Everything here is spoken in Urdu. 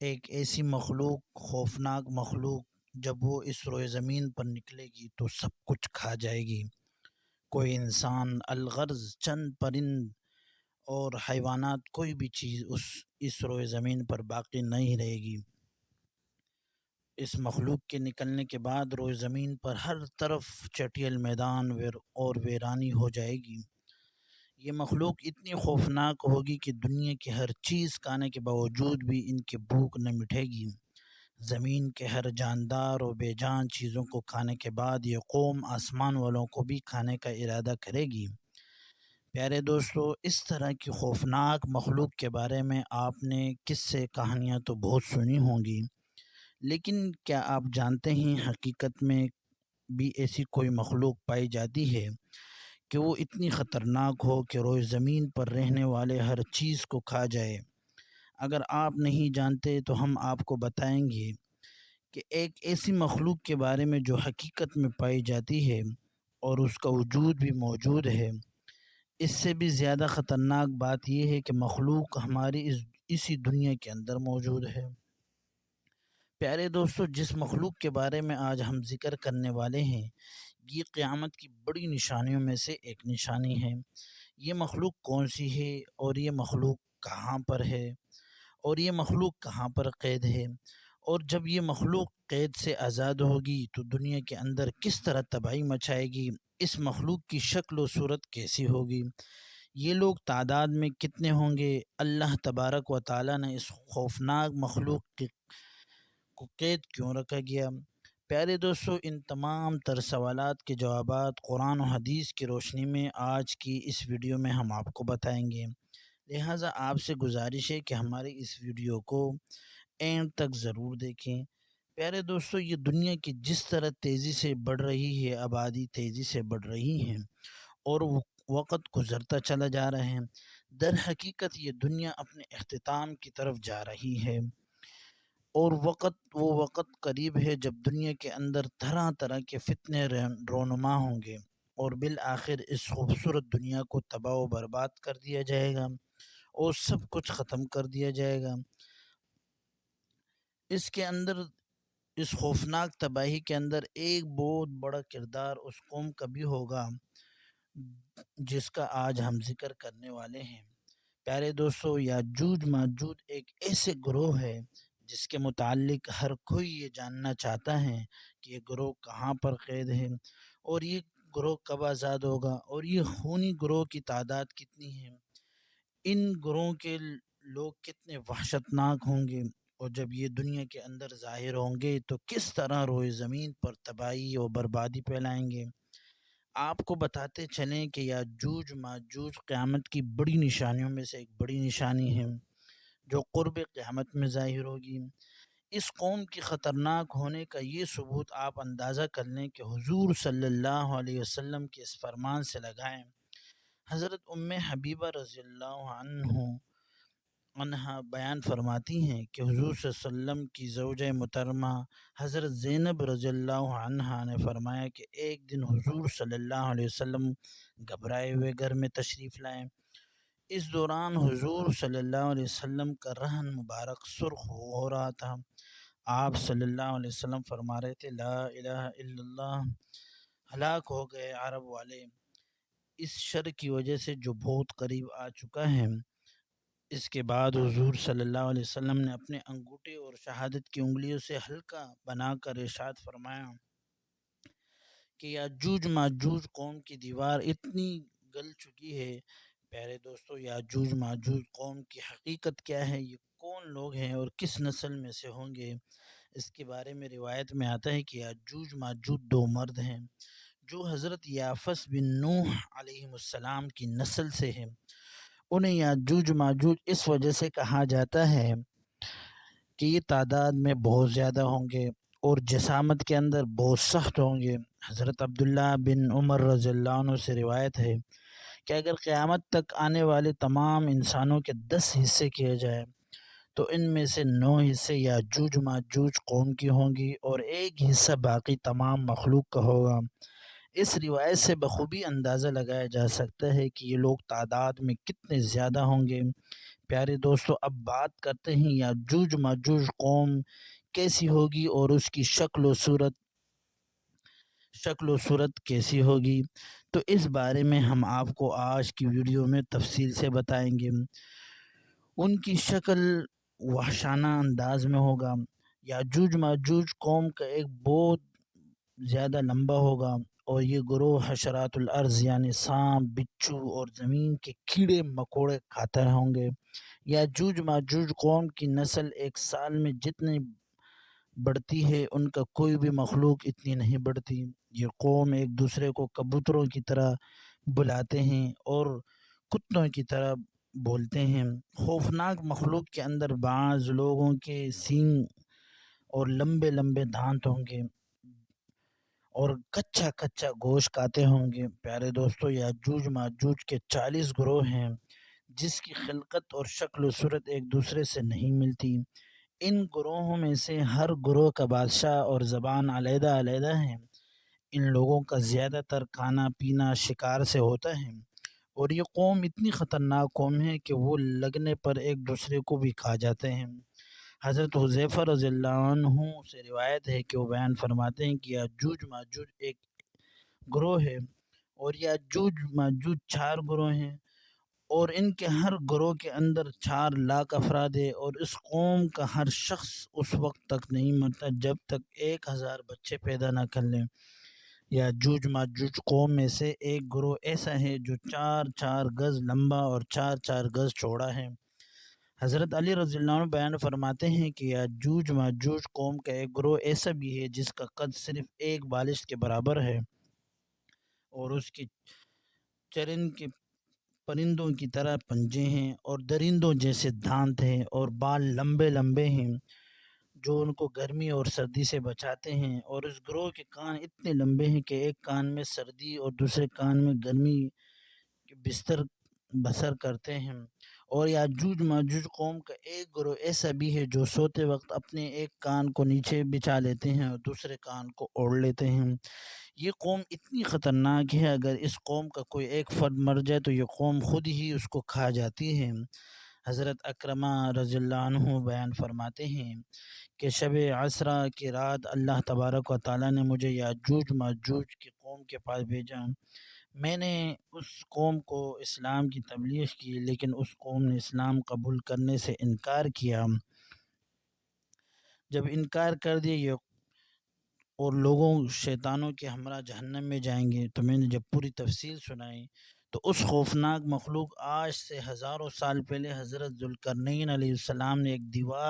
ایک ایسی مخلوق، خوفناک مخلوق، جب وہ اس روئے زمین پر نکلے گی تو سب کچھ کھا جائے گی۔ کوئی انسان، الغرض چند پرند اور حیوانات، کوئی بھی چیز اس روئے زمین پر باقی نہیں رہے گی۔ اس مخلوق کے نکلنے کے بعد روئے زمین پر ہر طرف چٹیل میدان اور ویرانی ہو جائے گی۔ یہ مخلوق اتنی خوفناک ہوگی کہ دنیا کی ہر چیز کھانے کے باوجود بھی ان کی بھوک نہ مٹے گی۔ زمین کے ہر جاندار و بے جان چیزوں کو کھانے کے بعد یہ قوم آسمان والوں کو بھی کھانے کا ارادہ کرے گی۔ پیارے دوستو، اس طرح کی خوفناک مخلوق کے بارے میں آپ نے قصے کہانیاں تو بہت سنی ہوں گی، لیکن کیا آپ جانتے ہیں حقیقت میں بھی ایسی کوئی مخلوق پائی جاتی ہے کہ وہ اتنی خطرناک ہو کہ روئے زمین پر رہنے والے ہر چیز کو کھا جائے؟ اگر آپ نہیں جانتے تو ہم آپ کو بتائیں گے کہ ایک ایسی مخلوق کے بارے میں جو حقیقت میں پائی جاتی ہے اور اس کا وجود بھی موجود ہے۔ اس سے بھی زیادہ خطرناک بات یہ ہے کہ مخلوق ہماری اسی دنیا کے اندر موجود ہے۔ پیارے دوستو، جس مخلوق کے بارے میں آج ہم ذکر کرنے والے ہیں، یہ قیامت کی بڑی نشانیوں میں سے ایک نشانی ہے۔ یہ مخلوق کون سی ہے اور یہ مخلوق کہاں پر ہے اور یہ مخلوق کہاں پر قید ہے، اور جب یہ مخلوق قید سے آزاد ہوگی تو دنیا کے اندر کس طرح تباہی مچائے گی، اس مخلوق کی شکل و صورت کیسی ہوگی، یہ لوگ تعداد میں کتنے ہوں گے، اللہ تبارک و تعالیٰ نے اس خوفناک مخلوق کو قید کیوں رکھا گیا؟ پیارے دوستو، ان تمام تر سوالات کے جوابات قرآن و حدیث کی روشنی میں آج کی اس ویڈیو میں ہم آپ کو بتائیں گے۔ لہٰذا آپ سے گزارش ہے کہ ہماری اس ویڈیو کو اینڈ تک ضرور دیکھیں۔ پیارے دوستو، یہ دنیا کی جس طرح تیزی سے بڑھ رہی ہے، آبادی تیزی سے بڑھ رہی ہے اور وقت گزرتا چلا جا رہا ہے، در حقیقت یہ دنیا اپنے اختتام کی طرف جا رہی ہے، اور وہ وقت قریب ہے جب دنیا کے اندر طرح طرح کے فتنے رونما ہوں گے اور بالآخر اس خوبصورت دنیا کو تباہ و برباد کر دیا جائے گا اور سب کچھ ختم کر دیا جائے گا۔ اس کے اندر، اس خوفناک تباہی کے اندر ایک بہت بڑا کردار اس قوم کا بھی ہوگا جس کا آج ہم ذکر کرنے والے ہیں۔ پیارے دوستو، یاجوج ماجوج ایک ایسے گروہ ہے جس کے متعلق ہر کوئی یہ جاننا چاہتا ہے کہ یہ گروہ کہاں پر قید ہے اور یہ گروہ کب آزاد ہوگا، اور یہ خونی گروہ کی تعداد کتنی ہے، ان گروہوں کے لوگ کتنے وحشتناک ہوں گے، اور جب یہ دنیا کے اندر ظاہر ہوں گے تو کس طرح روئے زمین پر تباہی اور بربادی پھیلائیں گے۔ آپ کو بتاتے چلیں کہ یاجوج ماجوج قیامت کی بڑی نشانیوں میں سے ایک بڑی نشانی ہے جو قرب قیامت میں ظاہر ہوگی۔ اس قوم کی خطرناک ہونے کا یہ ثبوت آپ اندازہ کر لیں کہ حضور صلی اللہ علیہ وسلم کے اس فرمان سے لگائیں۔ حضرت حبیبہ رضی اللہ عنہا بیان فرماتی ہیں کہ حضور صلی اللہ علیہ وسلم کی زوجہ محترمہ حضرت زینب رضی اللہ عنہا نے فرمایا کہ ایک دن حضور صلی اللہ علیہ وسلم گھبرائے ہوئے گھر میں تشریف لائے۔ اس دوران حضور صلی اللہ علیہ وسلم کا رہن مبارک سرخ ہو رہا تھا۔ آپ صلی اللہ علیہ وسلم فرما رہے تھے، لا الہ الا اللہ، ہلاک ہو گئے عرب والے اس شر کی وجہ سے جو بہت قریب آ چکا ہے۔ اس کے بعد حضور صلی اللہ علیہ وسلم نے اپنے انگوٹھے اور شہادت کی انگلیوں سے حلقہ بنا کر ارشاد فرمایا کہ یاجوج ماجوج قوم کی دیوار اتنی گل چکی ہے۔ پیارے دوستو، یاجوج ماجوج قوم کی حقیقت کیا ہے، یہ کون لوگ ہیں اور کس نسل میں سے ہوں گے، اس کے بارے میں روایت میں آتا ہے کہ یاجوج ماجوج دو مرد ہیں جو حضرت یافس بن نوح علیہ السلام کی نسل سے ہیں۔ انہیں یاجوج ماجوج اس وجہ سے کہا جاتا ہے کہ یہ تعداد میں بہت زیادہ ہوں گے اور جسامت کے اندر بہت سخت ہوں گے۔ حضرت عبداللہ بن عمر رضی اللہ عنہ سے روایت ہے کہ اگر قیامت تک آنے والے تمام انسانوں کے 10 حصے کیے جائے تو ان میں سے 9 حصے یاجوج ماجوج قوم کی ہوں گی اور ایک حصہ باقی تمام مخلوق کا ہوگا۔ اس روایت سے بخوبی اندازہ لگایا جا سکتا ہے کہ یہ لوگ تعداد میں کتنے زیادہ ہوں گے۔ پیارے دوستو، اب بات کرتے ہیں یاجوج ماجوج قوم کیسی ہوگی اور اس کی شکل و صورت کیسی ہوگی۔ تو اس بارے میں ہم آپ کو آج کی ویڈیو میں تفصیل سے بتائیں گے۔ ان کی شکل وحشانہ انداز میں ہوگا۔ یاجوج ماجوج قوم کا ایک بہت زیادہ لمبا ہوگا، اور یہ گروہ حشرات الارض یعنی سانپ، بچھو اور زمین کے کیڑے مکوڑے کھاتے ہوں گے۔ یاجوج ماجوج قوم کی نسل ایک سال میں جتنی بڑھتی ہے، ان کا کوئی بھی مخلوق اتنی نہیں بڑھتی۔ یہ قوم ایک دوسرے کو کبوتروں کی طرح بلاتے ہیں اور کتوں کی طرح بولتے ہیں۔ خوفناک مخلوق کے اندر بعض لوگوں کے سینگ اور لمبے لمبے دانت ہوں گے اور کچا کچا گوشت کھاتے ہوں گے۔ پیارے دوستو، یاجوج ماجوج کے 40 گروہ ہیں، جس کی خلقت اور شکل و صورت ایک دوسرے سے نہیں ملتی۔ ان گروہوں میں سے ہر گروہ کا بادشاہ اور زبان علیحدہ علیحدہ ہے۔ ان لوگوں کا زیادہ تر کھانا پینا شکار سے ہوتا ہے، اور یہ قوم اتنی خطرناک قوم ہے کہ وہ لگنے پر ایک دوسرے کو بھی کھا جاتے ہیں۔ حضرت حذیفہ رضی اللہ عنہ سے روایت ہے کہ وہ بیان فرماتے ہیں کہ یاجوج ماجوج ایک گروہ ہے، اور یاجوج ماجوج 4 گروہ ہیں، اور ان کے ہر گروہ کے اندر 4 لاکھ افراد ہے، اور اس قوم کا ہر شخص اس وقت تک نہیں مرتا جب تک 1000 بچے پیدا نہ کر لیں۔ یاجوج ماجوج قوم میں سے ایک گروہ ایسا ہے جو 4 گز لمبا اور 4 گز چوڑا ہے۔ حضرت علی رضی اللہ عنہ بیان فرماتے ہیں کہ یاجوج ماجوج قوم کا ایک گروہ ایسا بھی ہے جس کا قد صرف ایک بالشت کے برابر ہے، اور اس کی چرند کے پرندوں کی طرح پنجے ہیں اور درندوں جیسے دانت ہیں، اور بال لمبے لمبے ہیں جو ان کو گرمی اور سردی سے بچاتے ہیں، اور اس گروہ کے کان اتنے لمبے ہیں کہ ایک کان میں سردی اور دوسرے کان میں گرمی کے بستر بسر کرتے ہیں۔ اور یاجوج ماجوج قوم کا ایک گروہ ایسا بھی ہے جو سوتے وقت اپنے ایک کان کو نیچے بچھا لیتے ہیں اور دوسرے کان کو اوڑھ لیتے ہیں۔ یہ قوم اتنی خطرناک ہے، اگر اس قوم کا کوئی ایک فرد مر جائے تو یہ قوم خود ہی اس کو کھا جاتی ہے۔ حضرت اکرمہ رضی اللہ عنہ بیان فرماتے ہیں کہ شب عشرہ کی رات اللہ تبارک و تعالیٰ نے مجھے یاجوج ماجوج کی قوم کے پاس بھیجا۔ میں نے اس قوم کو اسلام کی تبلیغ کی، لیکن اس قوم نے اسلام قبول کرنے سے انکار کیا۔ جب انکار کر دیا یہ اور لوگوں شیطانوں کے ہمراہ جہنم میں جائیں گے، تو میں نے جب پوری تفصیل سنائی تو اس خوفناک مخلوق آج سے ہزاروں سال پہلے حضرت ذوالقرنین علیہ السلام نے ایک دیوار